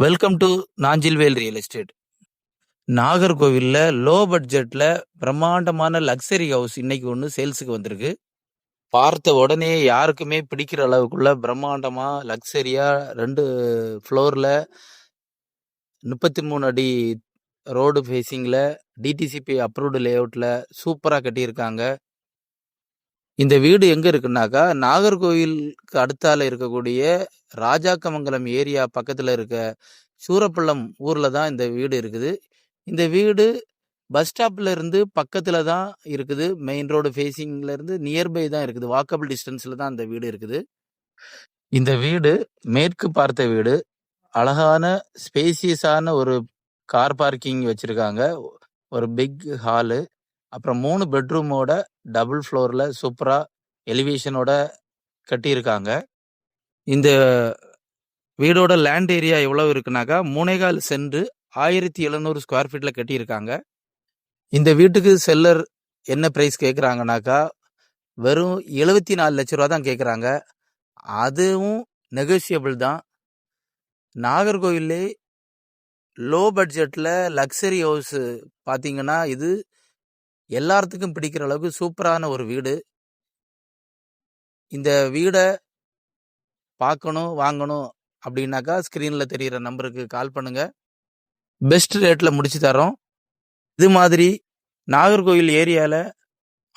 Welcome to Nanjilvel real estate. நாகர்கோவில்ல low பட்ஜெட்ல பிரம்மாண்டமான லக்ஸரி ஹவுஸ் இன்னைக்கு ஒன்று சேல்ஸுக்கு வந்திருக்கு. பார்த்த உடனே யாருக்குமே பிடிக்கிற அளவுக்குள்ள பிரம்மாண்டமா லக்ஸரியா 2 ஃப்ளோர்ல 33 அடி ரோடு ஃபேஸிங்ல டிடிசிபி அப்ரூவ்டு லேஅவுட்ல சூப்பரா கட்டியிருக்காங்க. இந்த வீடு எங்க இருக்குன்னாக்கா, நாகர்கோவிலுக்கு அடுத்தால இருக்கக்கூடிய ராஜாக்கமங்கலம் ஏரியா பக்கத்துல இருக்க சூரப்பள்ளம் ஊர்ல தான் இந்த வீடு இருக்குது. இந்த வீடு பஸ் ஸ்டாப்ல இருந்து பக்கத்துல தான் இருக்குது. மெயின் ரோடு ஃபேஸிங்ல இருந்து நியர்பை தான் இருக்குது. வாக்கபிள் டிஸ்டன்ஸ்ல தான் இந்த வீடு இருக்குது. இந்த வீடு மேற்கு பார்த்த வீடு. அழகான ஸ்பேசியஸான ஒரு கார் பார்க்கிங் வச்சிருக்காங்க. ஒரு பிக் ஹாலு. அப்புறம் 3 பெட்ரூமோட டபுள் ஃப்ளோர்ல சூப்பரா எலிவேஷனோட கட்டியிருக்காங்க. இந்த வீடோட லேண்ட் ஏரியா எவ்வளவு இருக்குனாக்கா 3.25 சென்ட் 1700 ஸ்கொயர் ஃபீட்ல கட்டியிருக்காங்க. இந்த வீட்டுக்கு செல்லர் என்ன பிரைஸ் கேட்குறாங்கனாக்கா வெறும் 74 லட்ச ரூபா தான் கேட்குறாங்க. அதுவும் நெகோசியபிள் தான். நாகர்கோவிலே லோ பட்ஜெட்ல லக்ஸரி ஹவுஸ் பார்த்தீங்கன்னா இது எல்லாத்துக்கும் பிடிக்கிற அளவுக்கு சூப்பரான ஒரு வீடு. இந்த வீடை பார்க்கணும் வாங்கணும் அப்படின்னாக்கா ஸ்க்ரீன்ல தெரிகிற நம்பருக்கு கால் பண்ணுங்க. பெஸ்ட் ரேட்ல முடிச்சு தரோம். இது மாதிரி நாகர்கோவில் ஏரியால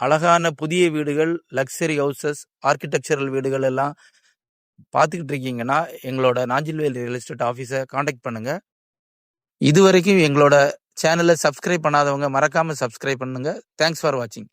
அழகான புதிய வீடுகள், லக்ஸரி ஹவுசஸ், ஆர்கிடெக்சரல் வீடுகள் எல்லாம் பார்த்துக்கிட்டு இருக்கீங்கன்னா எங்களோட நாஞ்சில்வேல் ரியல் எஸ்டேட் ஆஃபீஸை காண்டாக்ட் பண்ணுங்க. இதுவரைக்கும் எங்களோட சேனலை சப்ஸ்கிரைப் பண்ணாதவங்க மறக்காம சப்ஸ்கிரைப் பண்ணுங்க. தேங்க்ஸ் ஃபார் வாட்சிங்.